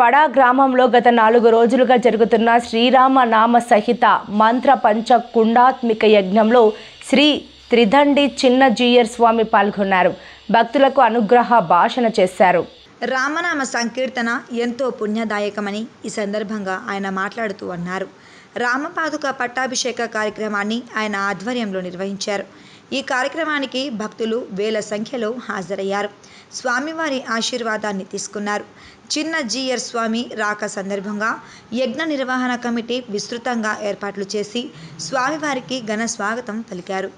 పడా గ్రామంలో గత 4 రోజులుగా జరుగుతున్న శ్రీరామ నామ సహిత మంత్ర పంచ కుండాత్మిక యజ్ఞంలో శ్రీ త్రిదండి చిన్న జీయర్ స్వామి పాల్గొన్నారు. భక్తులకు అనుగ్రహ భాషణ చేశారు. రామనామ సంకీర్తన ఎంతో పుణ్యదాయకమని ఈ సందర్భంగా ఆయన మాట్లాడుతూ అన్నారు. రామపాదుక పట్టాభిషేక కార్యక్రమాన్ని ఆయన ఆధ్వర్యంలో నిర్వహించారు. ఈ కార్యక్రమానికి భక్తులు వేల సంఖ్యలో హాజరయ్యారు. స్వామివారి ఆశీర్వాదాన్ని తీసుకున్నారు. చిన్న జీయర్ స్వామి రాక సందర్భంగా యజ్ఞ నిర్వహణ కమిటీ విస్తృతంగా ఏర్పాట్లు చేసి స్వామివారికి ఘన స్వాగతం పలికారు.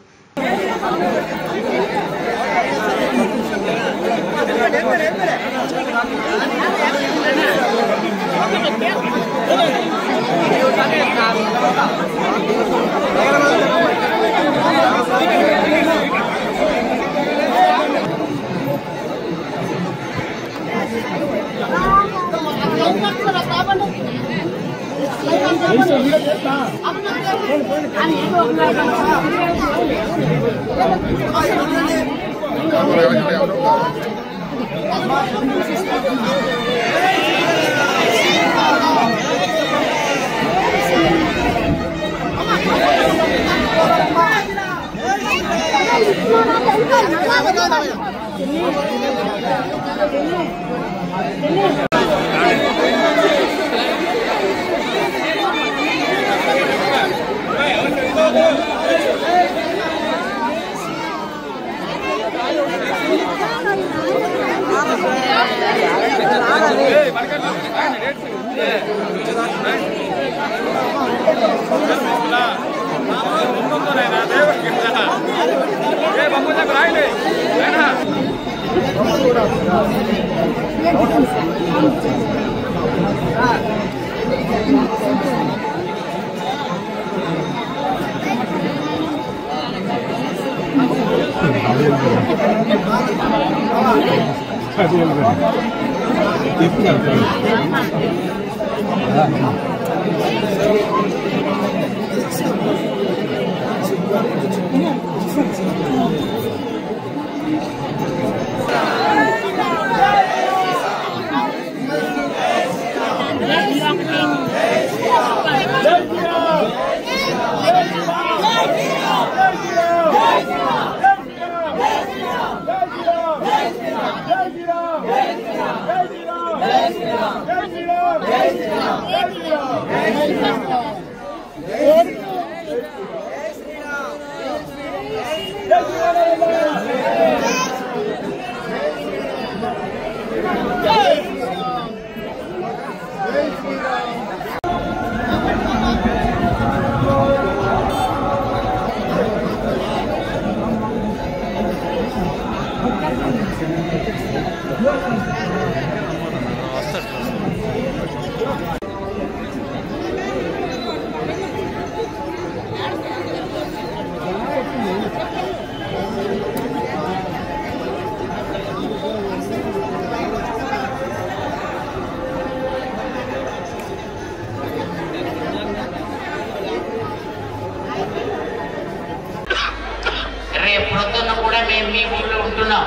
ప్రొద్దున కూడా మేము మీ ఊళ్ళో ఉంటున్నాం.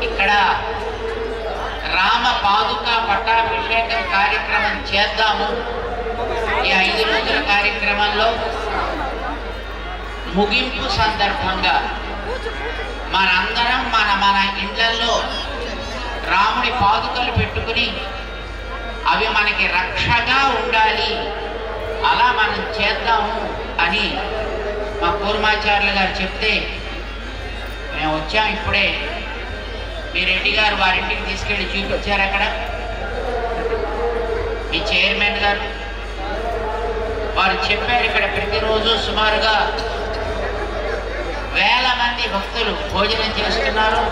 ఇక్కడ రామ పాదుక పట్టాభిషేకం కార్యక్రమం చేద్దాము. ఈ 5 రోజుల కార్యక్రమంలో ముగింపు సందర్భంగా మనందరం మన ఇండ్లల్లో రాముడి పాదుకలు పెట్టుకుని అవి మనకి రక్షగా ఉండాలి, అలా మనం చేద్దాము అని మా కూర్మాచార్యులు గారు చెప్తే మేము వచ్చాం. ఇప్పుడే మీ రెడ్డి గారు వారింటికి తీసుకెళ్ళి చూపించారు. అక్కడ మీ చైర్మన్ గారు వారు చెప్పారు. ఇక్కడ ప్రతిరోజు సుమారుగా 1000 మంది భక్తులు భోజనం చేస్తున్నారు.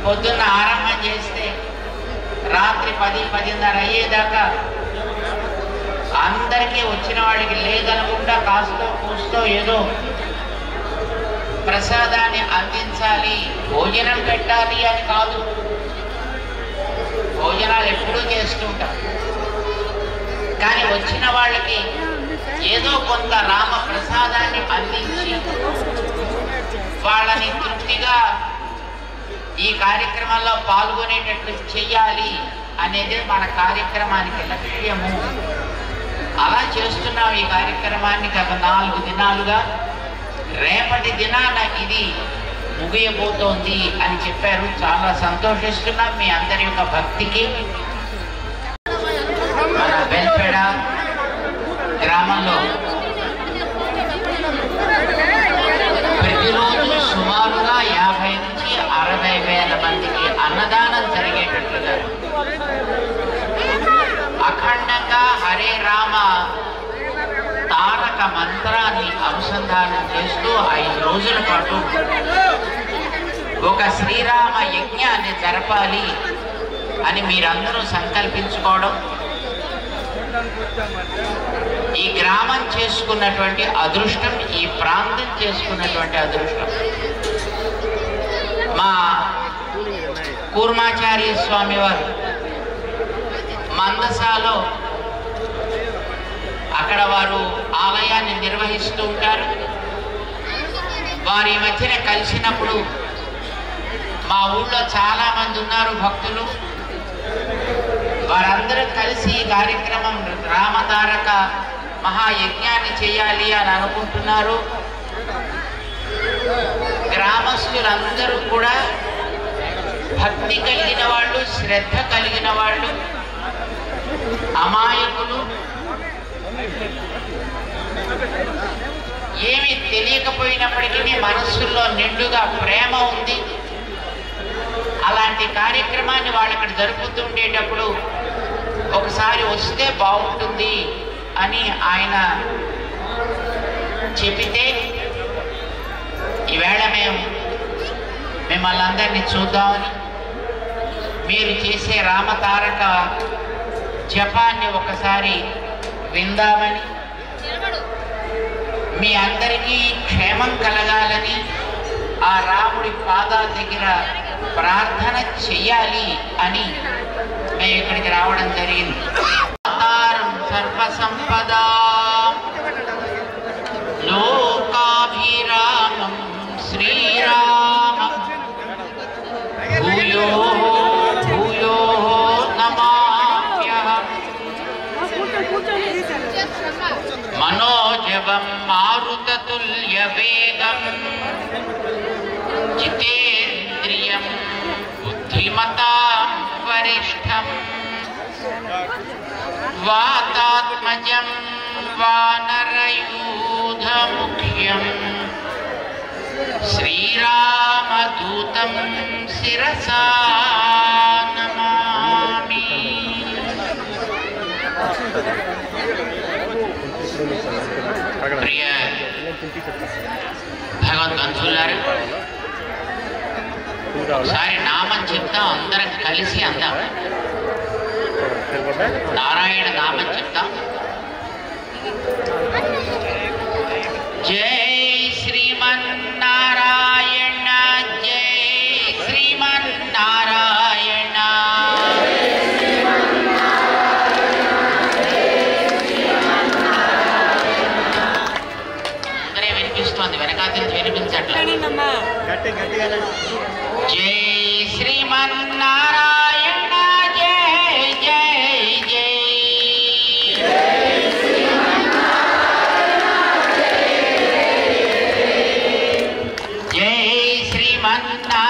పొద్దున్న ఆరంభం చేస్తే రాత్రి 10-10:30 అయ్యేదాకా అందరికీ వచ్చిన వాళ్ళకి లేదనుకుంటా కాస్తో కూస్తో ఏదో ప్రసాదాన్ని అందించాలి, భోజనం పెట్టాలి అని కాదు. భోజనాలు ఎప్పుడూ చేస్తుంటాం, కానీ వచ్చిన వాళ్ళకి ఏదో కొంత రామ ప్రసాదాన్ని అందించి వాళ్ళని తృప్తిగా ఈ కార్యక్రమంలో పాల్గొనేటట్లు చెయ్యాలి అనేది మన కార్యక్రమానికి లక్ష్యము. అలా చేస్తున్నాం ఈ కార్యక్రమాన్ని గత 4 దినాలుగా. రేపటి దినాన ఇది ముగియబోతోంది అని చెప్పారు. చాలా సంతోషిస్తున్నాం మీ అందరి యొక్క భక్తికి. మన బెల్పేడ గ్రామంలో ప్రతిరోజు సుమారుగా 50 నుంచి 60 వేల మందికి అన్నదానం జరిగేటట్లుగా అఖండంగా హరే రామ తారక మంత్రాన్ని అనుసంధానం చేస్తూ 5 రోజుల పాటు ఒక శ్రీరామ యజ్ఞాన్ని జరపాలి అని మీరందరూ సంకల్పించుకోవడం, ఈ గ్రామం చేసుకున్నటువంటి అదృష్టం, ఈ ప్రాంతం చేసుకున్నటువంటి అదృష్టం. మా కూర్మాచార్య స్వామి వారు మందసాలో అక్కడ వారు ఆలయాన్ని నిర్వహిస్తూ ఉంటారు. వారి మధ్యన కలిసినప్పుడు మా ఊళ్ళో చాలా మంది ఉన్నారు భక్తులు. వారందరూ కలిసి ఈ కార్యక్రమం రామతారక మహాయజ్ఞాన్ని చేయాలి అని అనుకుంటున్నారు. గ్రామస్తులందరూ కూడా భక్తి కలిగిన వాళ్ళు, శ్రద్ధ కలిగిన వాళ్ళు, అమాయకులు, ఏమి తెలియకపోయినప్పటికీ మనస్సుల్లో నిండుగా ప్రేమ ఉంది. అలాంటి కార్యక్రమాన్ని వాళ్ళు ఇక్కడ జరుపుతుండేటప్పుడు ఒకసారి వస్తే బాగుంటుంది అని ఆయన చెబితే ఈవేళ మేము మిమ్మల్ని అందరినీ చూద్దామని, మీరు చేసే రామతారక జపాన్ని ఒకసారి విందామని, మీ అందరికీ క్షేమం కలగాలని ఆ రాముడి పాదాల దగ్గర ప్రార్థన చెయ్యాలి అని మేము ఇక్కడికి రావడం జరిగింది. సర్వసంపదా లోకాభిరామం శ్రీరామం భూయో భూయో నమామ్యహం మనోజవం మారుతతుల్యవేగం జితేంద్రియం బుద్ధిమతాం వరిష్ఠం వాతాత్మజం వానరయూధముఖ్యం శ్రీరామదూతం శిరసా నమామి. ప్రియ భగవద్బంధువులారా, ఒకసారి నామం చెప్తాం, అందరం కలిసి అందాం. నారాయణ నామం చెప్తాం. జై శ్రీమన్నారాయణ, జై శ్రీమన్నారాయణ. అందరే వినిపిస్తోంది, వెనకాల వినిపించట్లేదు. జై శ్రీమన్నారాయణ, జై జై జై. జై శ్రీమన్నారాయణ.